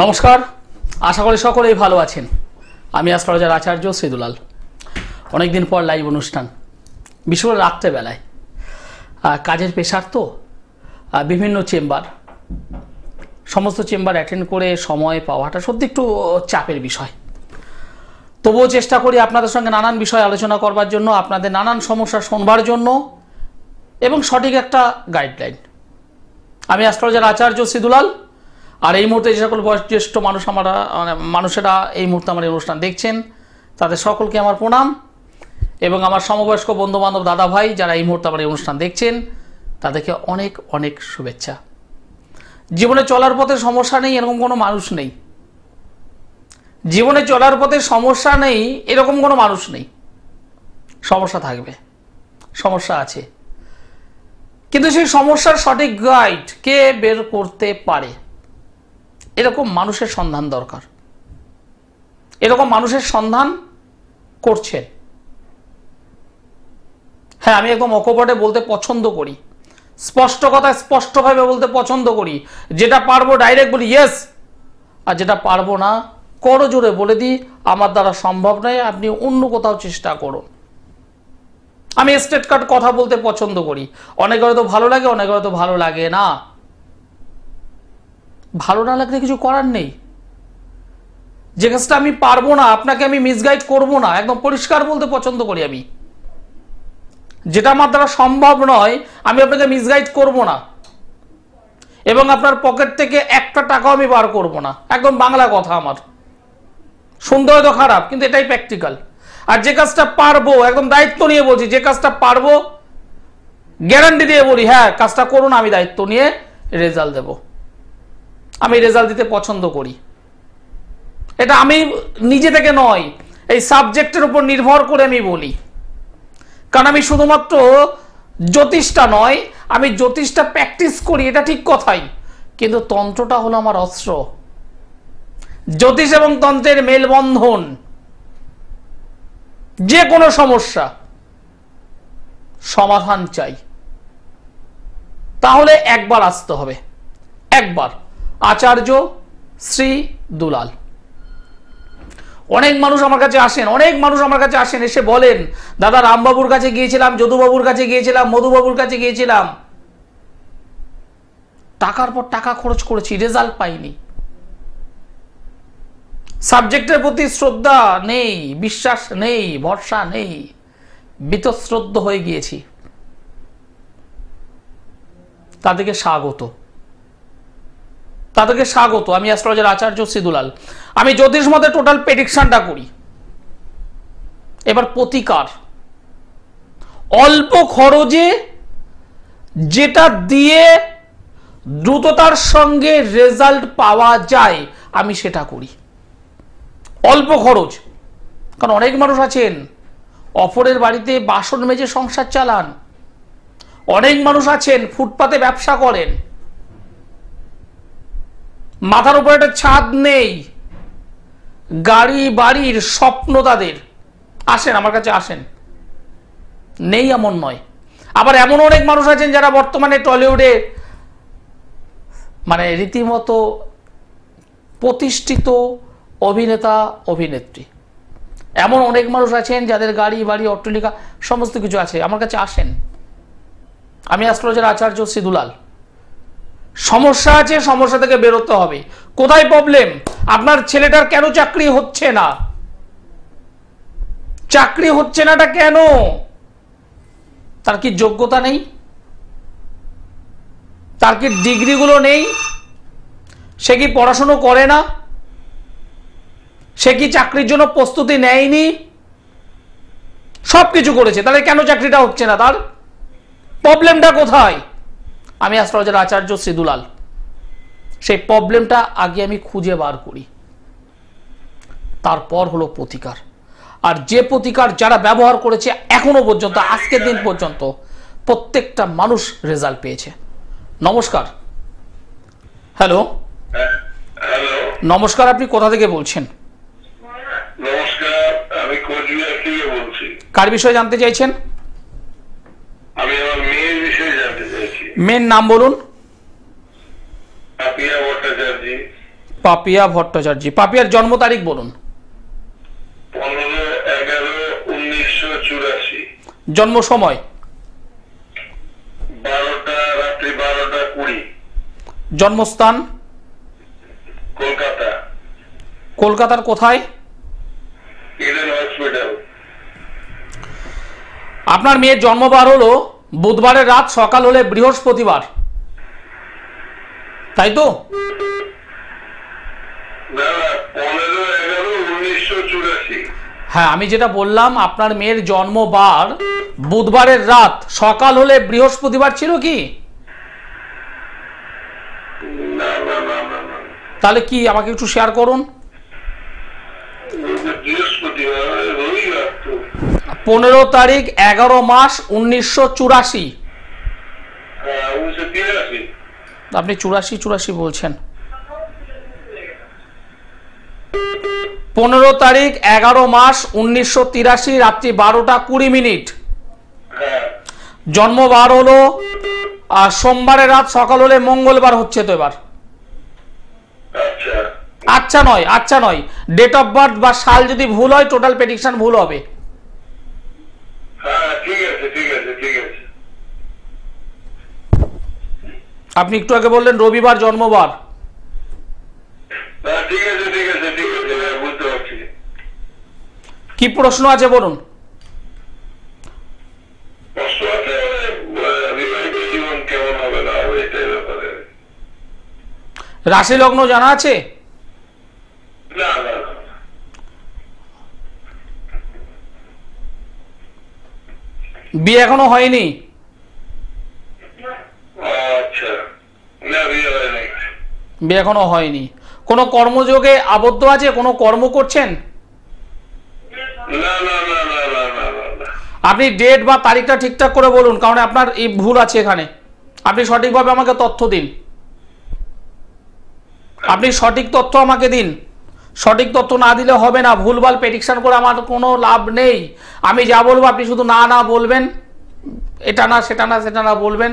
নমস্কার, আশা করি সকলেই ভালো আছেন। আমি অ্যাস্ট্রোলজার আচার্য শ্রীদুলাল। অনেকদিন পর লাইভ অনুষ্ঠান, বিশেষ করে রাত্রেবেলায়। কাজের পেশার তো বিভিন্ন চেম্বার, সমস্ত চেম্বার অ্যাটেন্ড করে সময় পাওয়াটা সত্যি একটু চাপের বিষয়। তবুও চেষ্টা করি আপনাদের সঙ্গে নানান বিষয় আলোচনা করবার জন্য, আপনাদের নানান সমস্যা শোনবার জন্য এবং সঠিক একটা গাইডলাইন। আমি অ্যাস্ট্রোলজার আচার্য শ্রীদুলাল। আর এই মুহূর্তে যে সকল বয়োজ্যেষ্ঠ মানুষেরা এই মুহূর্তে আমার এই অনুষ্ঠান দেখছেন, তাদের সকলকে আমার প্রণাম এবং আমার সমবয়স্ক বন্ধুবান্ধব দাদা ভাই যারা এই মুহূর্তে আমার এই অনুষ্ঠান দেখছেন, তাদেরকে অনেক অনেক শুভেচ্ছা। জীবনে চলার পথে সমস্যা নেই এরকম কোনো মানুষ নেই। জীবনে চলার পথে সমস্যা নেই এরকম কোনো মানুষ নেই। সমস্যা থাকবে, সমস্যা আছে, কিন্তু সেই সমস্যার সঠিক গাইড কে বের করতে পারে, এরকম মানুষের সন্ধান দরকার। এরকম মানুষের সন্ধান করছেন। হ্যাঁ, আমি একদম অকপটে বলতে পছন্দ করি, স্পষ্ট কথায় স্পষ্টভাবে বলতে পছন্দ করি। যেটা পারবো ডাইরেক্ট বলি ইয়েস, আর যেটা পারবো না করো জোরে বলে দিই আমার দ্বারা সম্ভব নয়, আপনি অন্য কোথাও চেষ্টা করুন। আমি স্ট্রেট কাট কথা বলতে পছন্দ করি। অনেকের হয়তো ভালো লাগে, অনেকের হয়তো ভালো লাগে না। ভালো না লাগলে কিছু করার নেই। যে কাজটা আমি পারবো না আপনাকে আমি মিসগাইড করব না, একদম পরিষ্কার বলতে পছন্দ করি আমি। যেটা আমার দ্বারা সম্ভব নয় আমি আপনাকে মিসগাইড করব না, এবং আপনার পকেট থেকে একটা টাকাও আমি বার করব না। একদম বাংলা কথা আমার। শুনতে হয়তো খারাপ, কিন্তু এটাই প্র্যাকটিক্যাল। আর যে কাজটা পারবো, একদম দায়িত্ব নিয়ে বলছি, যে কাজটা পারবো গ্যারান্টি দিয়ে বলি হ্যাঁ কাজটা করুন, আমি দায়িত্ব নিয়ে রেজাল্ট দেব। আমি রেজাল্ট দিতে পছন্দ করি। এটা আমি নিজে থেকে নয়, এই সাবজেক্টের উপর নির্ভর করে আমি বলি। কারণ আমি শুধুমাত্র জ্যোতিষটা নয়, আমি জ্যোতিষটা প্র্যাকটিস করি, এটা ঠিক কথাই, কিন্তু তন্ত্রটা হলো আমার অস্ত্র। জ্যোতিষ এবং তন্ত্রের মেলবন্ধন। যে কোনো সমস্যা সমাধান চাই, তাহলে একবার আসতে হবে, একবার আচার্য শ্রী দুলাল। অনেক মানুষ আমার কাছে আসেন, এসে বলেন দাদা রামবাবুর কাছে গিয়েছিলাম, যদুবাবুর কাছে গিয়েছিলাম, মধুবাবুর কাছে গিয়েছিলাম, টাকার পর টাকা খরচ করেছি, রেজাল্ট পাইনি। সাবজেক্টের প্রতি শ্রদ্ধা নেই, বিশ্বাস নেই, ভরসা নেই, বীতশ্রদ্ধ হয়ে গিয়েছি। তাদেরকে স্বাগত। আমি অ্যাস্ট্রোলজার আচার্য শ্রীদুলাল। আমি জ্যোতিষ মতে টোটাল প্রেডিকশনটা করি। এবার প্রতিকার, অল্প খরচে যেটা দিয়ে দ্রুততার সঙ্গে রেজাল্ট পাওয়া যায় আমি সেটা করি। অল্প খরচ। কারণ অনেক মানুষ আছেন অপরের বাড়িতে বাসন মেজে সংসার চালান, অনেক মানুষ আছেন ফুটপাতে ব্যবসা করেন, মাথার উপর একটা ছাদ নেই, গাড়ি বাড়ির স্বপ্ন তাদের। আসেন আমার কাছে, আসেন, নেই এমন নয়। আবার এমন অনেক মানুষ আছেন যারা বর্তমানে টলিউডে রীতিমতো প্রতিষ্ঠিত অভিনেতা অভিনেত্রী। এমন অনেক মানুষ আছেন যাদের গাড়ি বাড়ি অট্টালিকা সমস্ত কিছু আছে। আমার কাছে আসেন। আমি অ্যাস্ট্রোলজার আচার্য শ্রীদুলাল। সমস্যা আছে, সমস্যা থেকে বেরোতে হবে। কোথায় প্রবলেম? আপনার ছেলেটার কেন চাকরি হচ্ছে না? চাকরি হচ্ছে নাটা কেন? তার কি যোগ্যতা নেই? তার কি ডিগ্রিগুলো নেই? সে কি পড়াশোনা করে না? সে কি চাকরির জন্য প্রস্তুতি নেয়নি? সবকিছু করেছে, তাহলে কেন চাকরিটা হচ্ছে না? তার প্রবলেমটা কোথায়? আমি অ্যাস্ট্রোলজার আচার্য শ্রীদুলাল। সেই প্রবলেমটা আগে আমি খুঁজে বার করি, তারপর হলো প্রতিকার। আর যে প্রতিকার যারা ব্যবহার করেছে এখনো পর্যন্ত, আজকের দিন পর্যন্ত প্রত্যেকটা মানুষ রেজাল্ট পেয়েছে। নমস্কার। হ্যালো, নমস্কার, আপনি কোথা থেকে বলছেন? নমস্কার, আমি কোচবিহার থেকে বলছি। কার বিষয়ে জানতে চাইছেন? আমি আমার মেয়ের বিষয়ে জানতে চাইছি। মেয়ের নাম বলুন। পাপিয়া ভট্টাচার্য। পাপিয়া ভট্টাচার্য। পাপিয়ার জন্ম তারিখ বলুন। 15/11/1984। জন্ম সময়? 12টা, রাত্রি 12:20। জন্মস্থান? কলকাতা। কলকাতার কোথায়? Eden hospital. আপনার মেয়ের জন্মবার হলো বুধবারের রাত, সকাল হলে বৃহস্পতিবার, তাই তো? না, 15/11/1984। হ্যাঁ, আমি যেটা বললাম আপনার মেয়ের জন্মবার বুধবারের রাত, সকাল হলে বৃহস্পতিবার ছিল কি? না না না না না, তাহলে কি আমাকে একটু শেয়ার করুন। বৃহস্পতিবার, রবিবার তো। 15 তারিখ 11 মাস 1984। হ্যাঁ, 1983। আপনি 84 বলছেন। 15 তারিখ 11 মাস 1983 রাত্রি 12:20। হ্যাঁ। জন্মবার হলো সোমবারের রাত, সকাল হলে মঙ্গলবার হচ্ছে তো এবার। আচ্ছা। আচ্ছা নয়, ডেট অফ বার্থ বা সাল যদি ভুল হয় টোটাল প্রেডিকশন ভুল হবে। হ্যাঁ, ঠিক আছে ঠিক আছে ঠিক আছে। আপনি একটু আগে বললেন রবিবার জন্মবার। হ্যাঁ, ঠিক আছে ঠিক আছে ঠিক আছে, হ্যাঁ, বুঝতে পারছি। কি প্রশ্ন আছে বলুন। কষ্ট আছে, বিবাহিত জীবন কেমন হবে না হবে এটাই ব্যাপারে। রাশি লগ্ন জানা আছে? না না না। বিয়ে এখনো হয়নি? আচ্ছা, না বিয়ে হয় নাই। বিয়ে এখনো হয়নি। কোনো কর্মযোগে আবদ্ধ আছে? কোনো কর্ম করছেন? না না না না না না না না। আপনি ডেট বা তারিখটা ঠিকঠাক করে বলুন, কারণ আপনার এই ভুল আছে এখানে। আপনি সঠিকভাবে আমাকে তথ্য দিন। আপনি সঠিক তথ্য আমাকে দিন। সঠিক তথ্য না দিলে হবে না। ভুলভাল প্রেডিকশন করে আমার কোনো লাভ নেই। আমি যা বলবো আপনি শুধু না না বলবেন, এটা না সেটা না সেটা না বলবেন।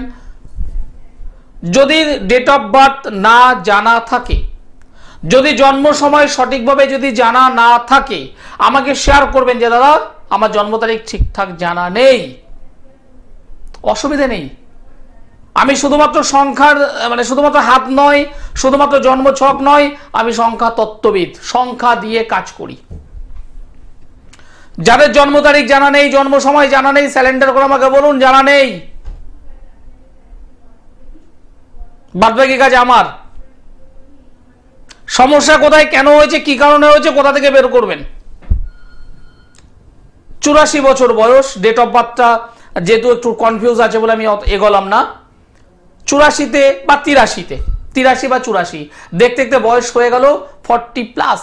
যদি ডেট অফ বার্থ না জানা থাকে, যদি জন্ম সময় সঠিকভাবে যদি জানা না থাকে, আমাকে শেয়ার করবেন যে দাদা আমার জন্ম তারিখ ঠিকঠাক জানা নেই, অসুবিধা নেই। আমি শুধুমাত্র সংখ্যার শুধুমাত্র হাত নয়, শুধুমাত্র জন্ম ছক নয়, আমি সংখ্যা তত্ত্ববিদ, সংখ্যা দিয়ে কাজ করি। যাদের জন্ম তারিখ জানা নেই, জন্ম সময় জানা নেই, স্যালেন্ডার করে আমাকে বলুন জানা নেই। বাদবাকি কাজ আমার। সমস্যা কোথায়, কেন হয়েছে, কি কারণে হয়েছে, কোথা থেকে বের করবেন। 84 বছর বয়স, ডেট অফ বার্থটা যেহেতু একটু কনফিউজ আছে বলে আমি এগোলাম না। 84-তে বা 83-তে, 83 বা 84, দেখতে দেখতে বয়স হয়ে গেল 40+।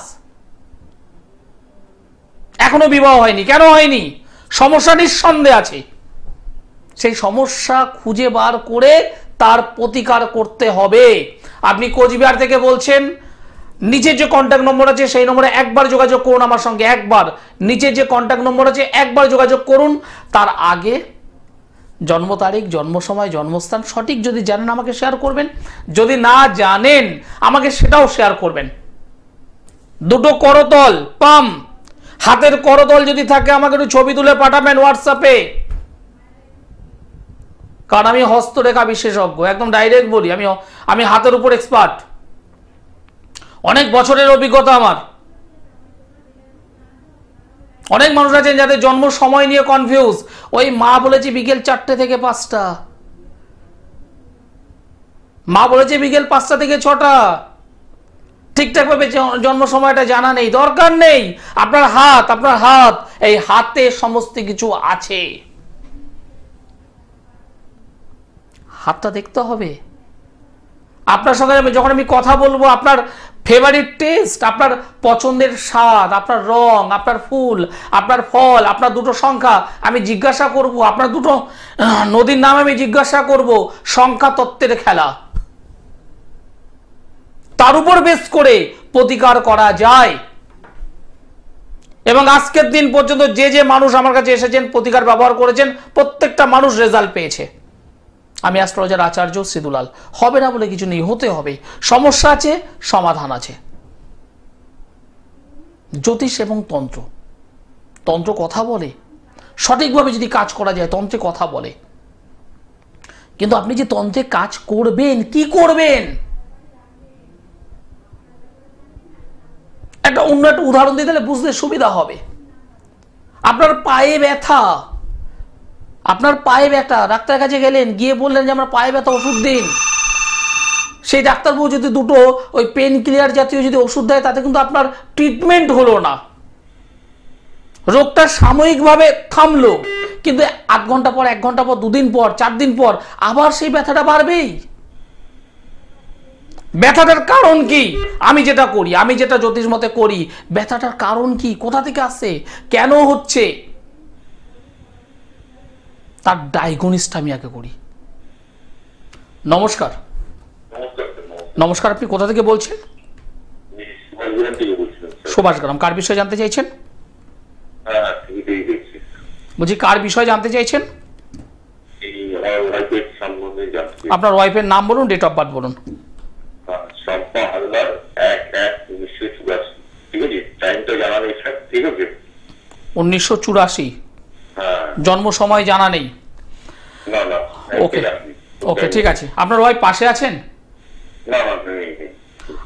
এখনো বিবাহ হয়নি। কেন হয়নি? সমস্যা নিঃসন্দেহে আছে। সেই সমস্যা খুঁজে বার করে তার প্রতিকার করতে হবে। আপনি কোচবিহার থেকে বলছেন, নিচের যে কন্ট্যাক্ট নম্বর আছে সেই নম্বরে একবার যোগাযোগ করুন আমার সঙ্গে। একবার, নিচের যে কন্ট্যাক্ট নম্বর আছে একবার যোগাযোগ করুন। তার আগে জন্ম তারিখ, জন্ম সময়, জন্মস্থান সঠিক যদি জানেন আমাকে শেয়ার করবেন, যদি না জানেন আমাকে সেটাও শেয়ার করবেন। দুটো করতল পাম, হাতের করতল যদি থাকে আমাকে একটু ছবি তুলে পাঠাবেন হোয়াটসঅ্যাপে, কারণ আমি হস্তরেখা বিশেষজ্ঞ। একদম ডাইরেক্ট বলি, আমি হাতের উপর এক্সপার্ট। অনেক বছরের অভিজ্ঞতা আমার। অনেক মানুষ আছেন যাদের জন্ম সময় নিয়ে কনফিউজ। ওই মা বলেছে বিকেল 4টে থেকে 5টা, মা বলেছে বিকেল 5টা থেকে 6টা, ঠিকঠাক ভাবে জন্ম সময়টা জানা নেই। দরকার নেই। আপনার হাত, এই হাতে সমস্ত কিছু আছে। হাতটা দেখতে হবে। আপনার সঙ্গে যখন আমি কথা বলবো, আপনার ফেভারিট টেস্ট, আপনার পছন্দের স্বাদ, আপনার রং, আপনার ফুল, আপনার ফল, আপনার দুটো সংখ্যা আমি জিজ্ঞাসা করব, আপনার দুটো নদীর নাম আমি জিজ্ঞাসা করব। সংখ্যা তত্ত্বের খেলা, তার উপর বেস করে প্রতিকার করা যায়। এবং আজকের দিন পর্যন্ত যে মানুষ আমার কাছে এসেছেন, প্রতিকার ব্যবহার করেছেন, প্রত্যেকটা মানুষ রেজাল্ট পেয়েছে। আমি অ্যাস্ট্রোলজার আচার্য সিদুলাল। হবে না বলে কিছু নেই, হতে হবে। সমস্যা আছে, সমাধান আছে। জ্যোতিষ এবং তন্ত্র, তন্ত্র কথা বলে, সঠিকভাবে যদি কাজ করা যায় তন্ত্রে কথা বলে। কিন্তু আপনি যে তন্ত্রে কাজ করবেন, কি করবেন? অন্য একটা উদাহরণ দিয়ে দিলে বুঝতে সুবিধা হবে। আপনার পায়ে ব্যথা, ডাক্তারের কাছে গেলেন, গিয়ে বললেন যে আমার পায়ে ব্যথা, ওষুধ দিন। সেই ডাক্তারবাবু যদি দুটো ওই পেন কিলার জাতীয় যদি ওষুধ দেয়, তাতে কিন্তু আপনার ট্রিটমেন্ট হলো না, রোগটা সাময়িকভাবে থামলো, কিন্তু 8 ঘন্টা পর, 1 ঘন্টা পর, 2 দিন পর, 4 দিন পর আবার সেই ব্যথাটা বাড়বেই। ব্যথাটার কারণ কি? আমি যেটা করি, আমি যেটা জ্যোতিষ মতে করি, ব্যথাটার কারণ কি, কোথা থেকে আসছে, কেন হচ্ছে, তার ডায়াগনোসিসটা আমি আগে করি। নমস্কার। নমস্কার, আপনি কোথা থেকে বলছেন? সুভাষগ্রাম। কার বিষয়ে জানতে চাইছেন? বলছি কার বিষয়ে জানতে চাইছেন? আপনার ওয়াইফের নাম বলুন, ডেট অফ বার্থ বলুন। 1984। জন্ম সময় জানা নেই। ওকে ওকে, ঠিক আছে। আপনার ওয়াইফ পাশে আছেন?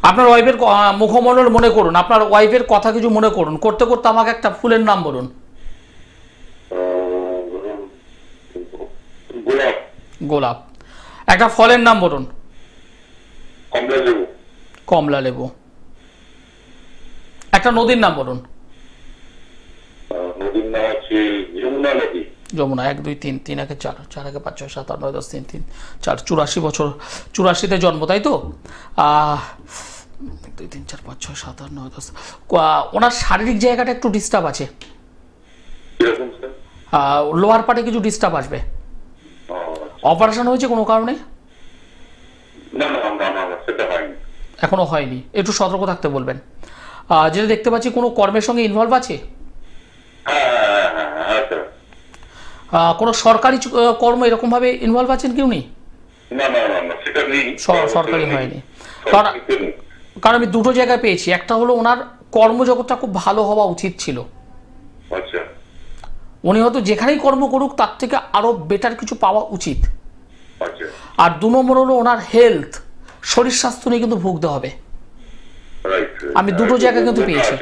আপনার ওয়াইফের মুখমণ্ডল মনে করুন, আপনার ওয়াইফের কথা কিছু মনে করুন, করতে করতে আমাকে একটা ফুলের নাম বলুন। গোলাপ। একটা ফলের নাম বলুন। কমলা লেবু। একটা নদীর নাম বলুন। যমুনা। 1 2 3, 3 একে 4, 4 একে 5 6 7 8 9 10, 3 3 4, 84 বছর। 84-তে জন্ম, তাই তো? 1 2 3 4 5 6 7 8 9 10। ওনার শারীরিক জায়গাটা একটু ডিস্টার্ব আছে, লোয়ার পার্টে কিছু ডিস্টার্ব আসবে। অপারেশন হয়েছে কোনো কারণে? এখনো হয়নি, একটু সতর্ক থাকতে বলবেন। যেটা দেখতে পাচ্ছি, কোনো কর্মের সঙ্গে ইনভলভ আছে? কোনো সরকারি কর্ম এরকম ভাবে ইনভলভ আছেন কি উনি? সরকারি হয়নি। কারণ আমি দুটো জায়গায় পেয়েছি। একটা হলো ওনার কর্মজগৎটা খুব ভালো হওয়া উচিত ছিল, উনি হয়তো যেখানেই কর্ম করুক তার থেকে আরো বেটার কিছু পাওয়া উচিত। আর 2 নম্বর হলো ওনার হেলথ, শরীর স্বাস্থ্য নিয়ে কিন্তু ভুগতে হবে। আমি দুটো জায়গায় কিন্তু পেয়েছি।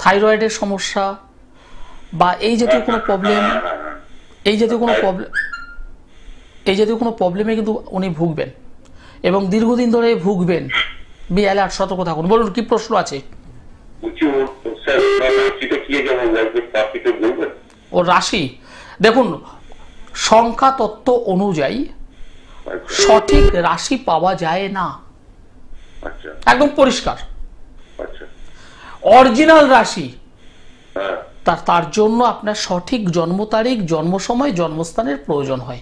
থাইরয়েডের সমস্যা বা এই জাতীয় কোনো প্রবলেম, এই জাতীয় কোনো প্রবলেমে কিন্তু উনি ভুগবেন এবং দীর্ঘদিন ধরে ভুগবেন। বি অ্যালার্ট, সতর্ক থাকুন। বলুন, কি প্রশ্ন আছে? ও রাশি দেখুন, সংখ্যা তত্ত্ব অনুযায়ী সঠিক রাশি পাওয়া যায় না, একদম পরিষ্কার। অরিজিনাল রাশি, তার জন্য আপনার সঠিক জন্ম তারিখ, জন্ম সময়, জন্মস্থানের প্রয়োজন হয়।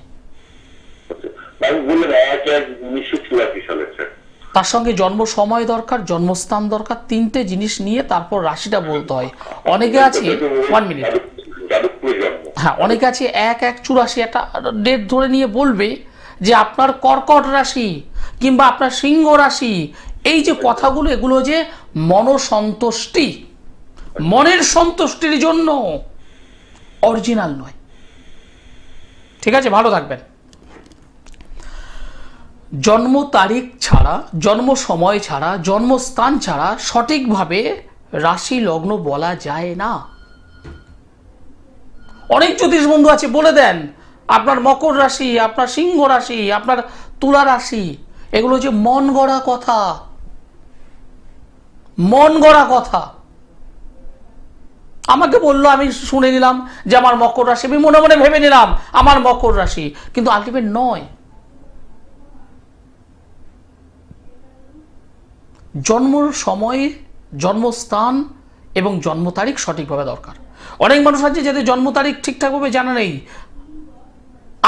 তার সঙ্গে জন্ম সময় দরকার, জন্মস্থান দরকার, 3টে জিনিস নিয়ে তারপর রাশিটা বলতে হয়। অনেকে আছে 1 মিনিট, হ্যাঁ, অনেকে আছে 1-1-84 একটা ডেট ধরে নিয়ে বলবে যে আপনার কর্কট রাশি কিংবা আপনার সিংহ রাশি। এই যে কথাগুলো, এগুলো যে মনসন্তুষ্টি, মনের সন্তুষ্টির জন্য, অরিজিনাল নয়। ঠিক আছে, ভালো থাকবেন। জন্ম তারিখ ছাড়া, জন্ম সময় ছাড়া, জন্মস্থান ছাড়া সঠিকভাবে রাশি লগ্ন বলা যায় না। অনেক জ্যোতিষ বন্ধু আছে বলে দেন আপনার মকর রাশি, আপনার সিংহ রাশি, আপনার তুলা রাশি। এগুলো হচ্ছে মন গড়া কথা, মন গড়া কথা। আমাকে বললো, আমি শুনে নিলাম যে আমার মকর রাশি, আমি মনে মনে ভেবে নিলাম আমার মকর রাশি, কিন্তু আলটিমেট নয়। জন্ম সময়, জন্মস্থান এবং জন্ম তারিখ সঠিকভাবে দরকার। অনেক মানুষ আছে যাদের জন্ম তারিখ ঠিকঠাকভাবে জানা নেই,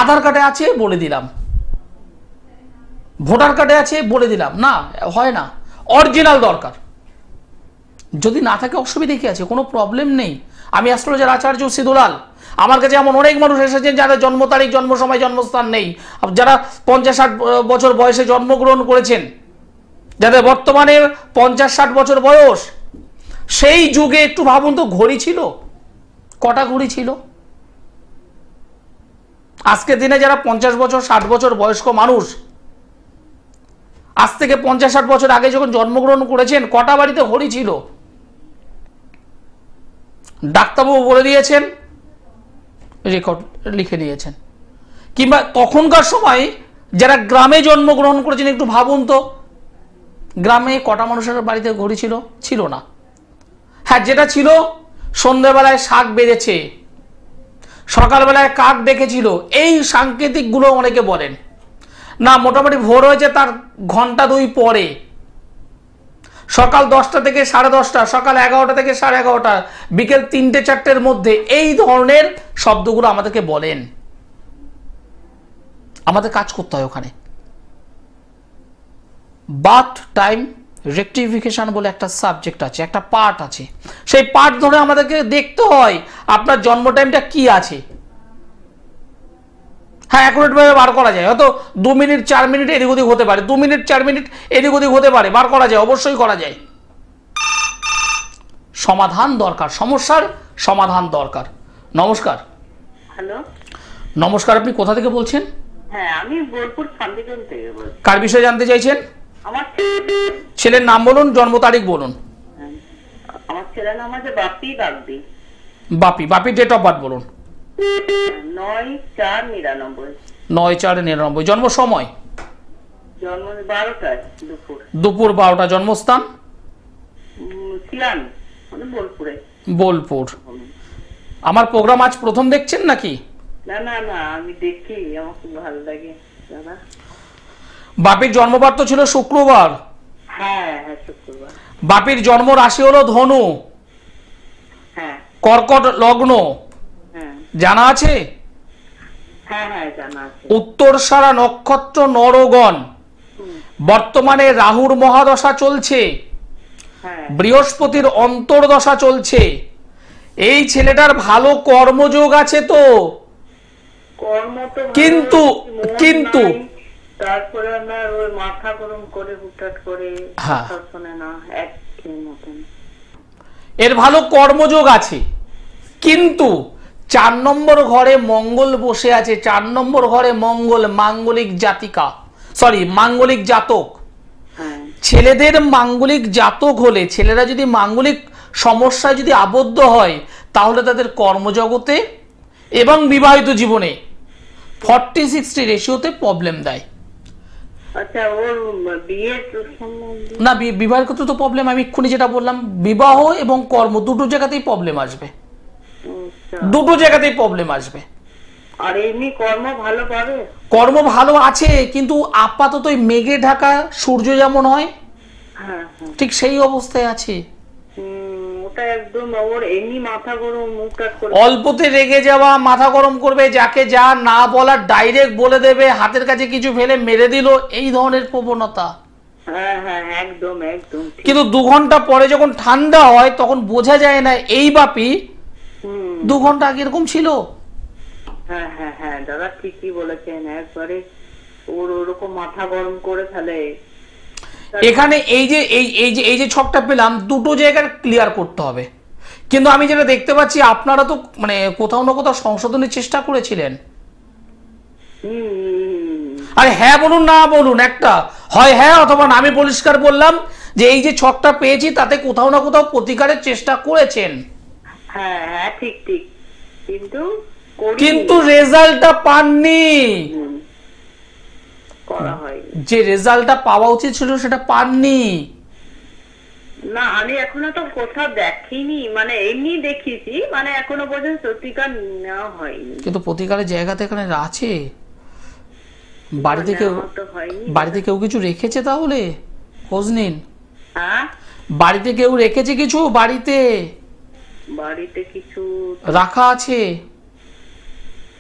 আধার কার্ডে আছে বলে দিলাম, ভোটার কার্ডে আছে বলে দিলাম, না হয় না, অরিজিনাল দরকার। যদি না থাকে অসুবিধা কি আছে, কোনো প্রবলেম নেই। আমি অ্যাস্ট্রোলজার আচার্য সিধুলাল। আমার কাছে এমন অনেক মানুষ এসেছেন যাদের জন্ম তারিখ, জন্ম সময়, জন্মস্থান নেই, যারা 50-60 বছর বয়সে জন্মগ্রহণ করেছেন, যাদের বর্তমানে 50-60 বছর বয়স। সেই যুগে একটু ভাবুন তো, ঘড়ি ছিল? কটা ঘড়ি ছিল? আজকের দিনে যারা 50 বছর 60 বছর বয়স্ক মানুষ, আজ থেকে 50-60 বছর আগে যখন জন্মগ্রহণ করেছেন, কটা বাড়িতে ঘড়ি ছিল? ডাক্তারবাবু বলে দিয়েছেন, রেকর্ড লিখে নিয়েছেন। কিংবা তখনকার সময় যারা গ্রামে জন্মগ্রহণ করেছেন, একটু ভাবুন তো, গ্রামে কটা মানুষের বাড়িতে ঘড়ি ছিল? ছিল না। হ্যাঁ, যেটা ছিল, সন্ধ্যেবেলায় শাক বেজেছে, সকালবেলায় কাক ডেকেছিল, এই সাংকেতিকগুলো অনেকে বলেন না। মোটামুটি ভোর হয়েছে তার ঘন্টা 2 পরে, সকাল 10টা থেকে 10:30, সকাল 11টা থেকে 11:30, বিকেল 3টে-4টের মধ্যে, এই ধরনের শব্দগুলো আমাদেরকে বলেন। আমাদের কাজ করতে হয় ওখানে। বার্থ টাইম রেকটিফিকেশন বলে একটা সাবজেক্ট আছে, একটা পার্ট আছে, সেই পার্ট ধরে আমাদেরকে দেখতে হয় আপনার জন্ম টাইমটা কি আছে। হ্যাঁ, অ্যাকুরেট ভাবে বার করা যায়, হয়তো 2 মিনিট 4 মিনিট এদিক ওদিক হতে পারে, 2 মিনিট 4 মিনিট এদিক ওদিক হতে পারে, বার করা যায়, অবশ্যই করা যায়। সমাধান দরকার, সমস্যার সমাধান দরকার। নমস্কার। হ্যালো, নমস্কার, আপনি কোথা থেকে বলছেন? হ্যাঁ আমি বোলপুর শান্তিগঞ্জ থেকে বলছি। কার বিষয়ে জানতে চাইছেন? আমার ছেলের নাম বলুন, জন্ম তারিখ বলুন। আমার ছেলের নাম আছে বাপি বাগদি। বাপি, বাপি ডেট অফ বার্থ বলুন। 9/4/99। 9/4/99। জন্ম সময়? জন্ম 12টায় দুপুর। দুপুর 12টা। জন্মস্থান? সিয়ান, মানে বোলপুরে। বোলপুর। আমার প্রোগ্রাম আজ প্রথম দেখছেন নাকি? না না না, আমি দেখি, আমার খুব ভালো লাগে দাদা। বাপির জন্মবার ছিল শুক্রবার। হ্যাঁ হ্যাঁ, শুক্রবার। বাপির জন্ম রাশি হলো ধনু, হ্যাঁ কর্কট লগ্ন, হ্যাঁ জানা আছে? হ্যাঁ হ্যাঁ, জানা আছে। উত্তরসারা নক্ষত্র, নরগণ। বর্তমানে রাহুর মহাদশা চলছে, হ্যাঁ বৃহস্পতির অন্তর্দশা চলছে। এই ছেলেটার ভালো কর্মযোগ আছে তো, কর্ম তো ভালো, কিন্তু মন কিন্তু নাই। তারপরে আপনার ওই মাথা গরম করে হুটহাট করে, হ্যাঁ। কথা শোনে না, একঘেয়ে মতন। এর ভালো কর্মযোগ আছে, কিন্তু 4 নম্বর ঘরে মঙ্গল বসে আছে। 4 নম্বর ঘরে মঙ্গল, মাঙ্গলিক জাতিকা, সরি মাঙ্গলিক জাতক। হ্যাঁ ছেলেদের মাঙ্গলিক জাতক হলে, ছেলেরা যদি মাঙ্গলিক সমস্যায় যদি আবদ্ধ হয়, তাহলে তাদের কর্মজগতে এবং বিবাহিত জীবনে 40-60 রেশিওতে প্রবলেম দেয়। আচ্ছা, ওর বিয়ের সম্বন্ধে? না, বিবাহের ক্ষেত্রে তো প্রবলেম, আমি এক্ষুনি যেটা বললাম, বিবাহ এবং কর্ম দুটো জায়গাতেই প্রবলেম আসবে, আচ্ছা। দুটো জায়গাতেই প্রবলেম আসবে। আর এমনি কর্ম ভালো পাবে? কর্ম ভালো আছে, কিন্তু আপাতত ওই মেঘে ঢাকা সূর্য যেমন হয়, হ্যাঁ হ্যাঁ, ঠিক সেই অবস্থায় আছে। ওটা একদম ওর এমনি মাথা গরম, মুখটা করে অল্পতে রেগে যাওয়া, মাথা গরম করবে, যাকে যা না বলার ডাইরেক্ট বলে দেবে, হাতের কাছে কিছু ফেলে মেরে দিল, এই ধরনের প্রবণতা। হ্যাঁ হ্যাঁ, একদম একদম ঠিক। কিন্তু 2 ঘন্টা পরে যখন ঠান্ডা হয়, তখন বোঝা যায় না এই বাপি 2 ঘন্টা আগে এরকম ছিল। হ্যাঁ হ্যাঁ হ্যাঁ দাদা, ঠিকই বলেছেন। একবারে ওর ওরকম মাথা গরম করে ফেলে। এখানে এই যে ছকটা পেলাম, দুটো জায়গায় ক্লিয়ার করতে হবে। কিন্তু আমি যেটা দেখতে পাচ্ছি, আপনারা তো মানে কোথাও না কোথাও সংশোধনের চেষ্টা করেছিলেন। আরে হ্যাঁ বলুন, না বলুন, একটা হয় হ্যাঁ অথবা না। আমি পরিষ্কার বললাম যে এই যে ছকটা পেয়েছি, তাতে কোথাও না কোথাও প্রতিকারের চেষ্টা করেছেন। হ্যাঁ হ্যাঁ, ঠিক ঠিক, কিন্তু রেজাল্টটা পাননি। করা হয় যে রেজাল্টটা পাওয়া উচিত ছিল সেটা পাননি। না, আমি এখনো তো কোথাও দেখিনি, মানে এমনি দেখিছি, মানে এখনো পর্যন্ত প্রতিকার নেওয়া হয়নি। কিন্তু প্রতিকারের জায়গাতে এখানে আছে। বাড়িতে কেউ কিছু রেখেছে? তাহলে খোঁজ নিন। হ্যাঁ, বাড়িতে কেউ রেখেছে কিছু? বাড়িতে কিছু রাখা আছে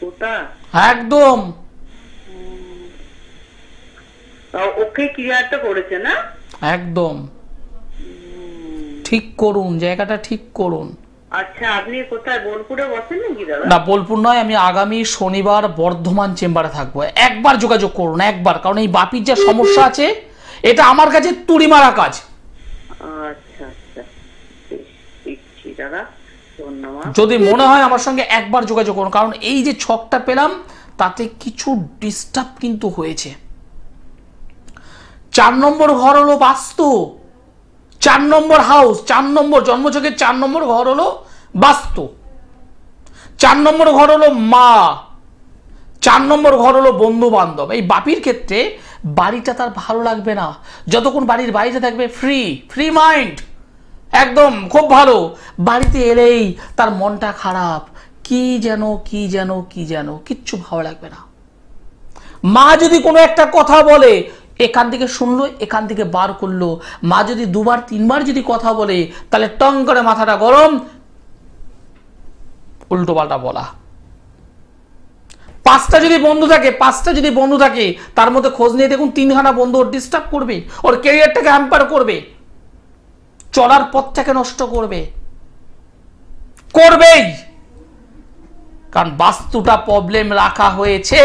ওটা একদম। ওকে ক্লিয়ারটা করেছে না? একদম ঠিক করুন, জায়গাটা ঠিক করুন। আচ্ছা, আপনি কোথায় বোলপুরে বসেন নাকি দাদা? না, বোলপুর নয়, আমি আগামী শনিবার বর্ধমান চেম্বারে থাকবো। একবার যোগাযোগ করুন, একবার, কারণ এই বাপির যা সমস্যা আছে এটা আমার কাছে তুড়ি মারা কাজ। আচ্ছা আচ্ছা, ঠিক দাদা, ধন্যবাদ। যদি মনে হয় আমার সঙ্গে একবার যোগাযোগ করুন, কারণ এই যে ছকটা পেলাম তাতে কিছু ডিস্টার্ব কিন্তু হয়েছে। 4 নম্বর ঘর হলো বাস্তু, 4 নম্বর হাউস, 4 নম্বর জন্মছকের 4 নম্বর ঘর হলো বাস্তু, 4 নম্বর ঘর হলো মা, 4 নম্বর ঘর হলো বন্ধু বান্ধব। এই বাপির ক্ষেত্রে বাড়িটা তার ভালো লাগবে না যতক্ষণ বাড়ির বাইরে থাকবে ফ্রি মাইন্ড, একদম খুব ভালো। বাড়িতে এলেই তার মনটা খারাপ, কি যেন কিচ্ছু ভালো লাগবে না। মা যদি কোনো একটা কথা বলে, এখান থেকে শুনলো, এখান থেকে বার করলো। মা যদি 2বার 3বার যদি কথা বলে, তাহলে টং করে মাথাটা গরম, উল্টো পাল্টা বলা। 5টা যদি বন্ধু থাকে, তার মধ্যে খোঁজ নিয়ে দেখুন 3খানা বন্ধু ওর ডিস্টার্ব করবে, ওর ক্যারিয়ারটাকে হ্যাম্পার করবে, চলার পথটাকে নষ্ট করবেই। কারণ বাস্তুটা প্রবলেম রাখা হয়েছে,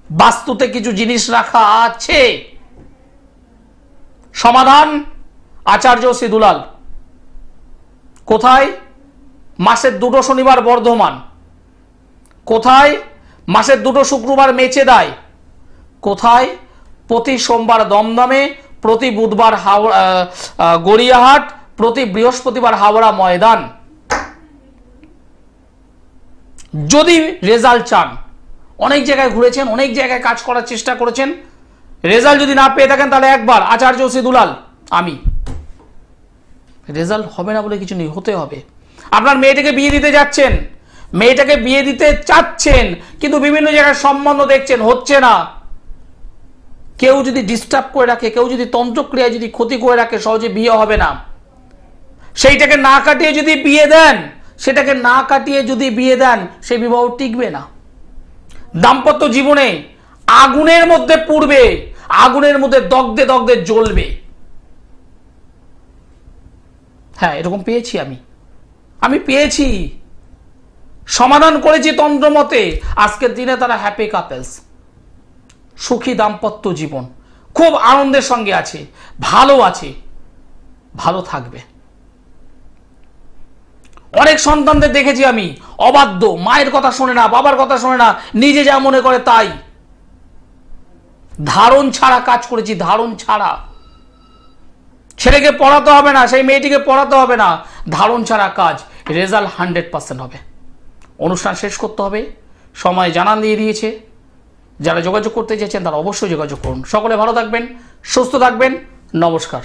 বাস্তুতে কিছু জিনিস রাখা আছে। সমাধান আচার্য শ্রী দুলাল। কোথায়? মাসের 2টো শনিবার বর্ধমান। কোথায়? মাসের 2টো শুক্রবার মেচেদায়। কোথায়? প্রতি সোমবার দমদমে, প্রতি বুধবার গড়িয়াহাট, প্রতি বৃহস্পতিবার হাওড়া ময়দান। যদি রেজাল্ট চান, অনেক জায়গায় ঘুরেছেন, অনেক জায়গায় কাজ করার চেষ্টা করেছেন, রেজাল্ট যদি না পেয়ে থাকেন, তাহলে একবার আচার্য শ্রী দুলাল আমি। রেজাল্ট হবে না বলে কিছু নেই, হতে হবে। আপনার মেয়েটাকে বিয়ে দিতে যাচ্ছেন, মেয়েটাকে বিয়ে দিতে চাচ্ছেন, কিন্তু বিভিন্ন জায়গায় সম্বন্ধ দেখছেন, হচ্ছে না। কেউ যদি ডিস্টার্ব করে রাখে, কেউ যদি তন্ত্রক্রিয়ায় যদি ক্ষতি করে রাখে, সহজে বিয়ে হবে না। সেইটাকে না কাটিয়ে যদি বিয়ে দেন, সেই বিবাহ টিকবে না। দাম্পত্য জীবনে আগুনের মধ্যে পুড়বে, আগুনের মধ্যে দগ্ধে জ্বলবে। হ্যাঁ, এরকম পেয়েছি আমি পেয়েছি, সমাধান করেছি তন্ত্র মতে। আজকের দিনে তারা হ্যাপি কাপলস, সুখী দাম্পত্য জীবন, খুব আনন্দের সঙ্গে আছে, ভালো থাকবে। অনেক সন্তানদের দেখেছি আমি অবাধ্য, মায়ের কথা শোনে না, বাবার কথা শোনে না, নিজে যা মনে করে তাই। ধারণ ছাড়া কাজ করেছি, ধারণ ছাড়া। ছেলেকে পড়াতে হবে না, সেই মেয়েটিকে পড়াতে হবে না, ধারণ ছাড়া কাজ, রেজাল্ট 100% হবে। অনুষ্ঠান শেষ করতে হবে, সময় জানান দিয়ে দিয়েছে। যারা যোগাযোগ করতে চাইছেন তারা অবশ্যই যোগাযোগ করুন। সকলে ভালো থাকবেন, সুস্থ থাকবেন, নমস্কার।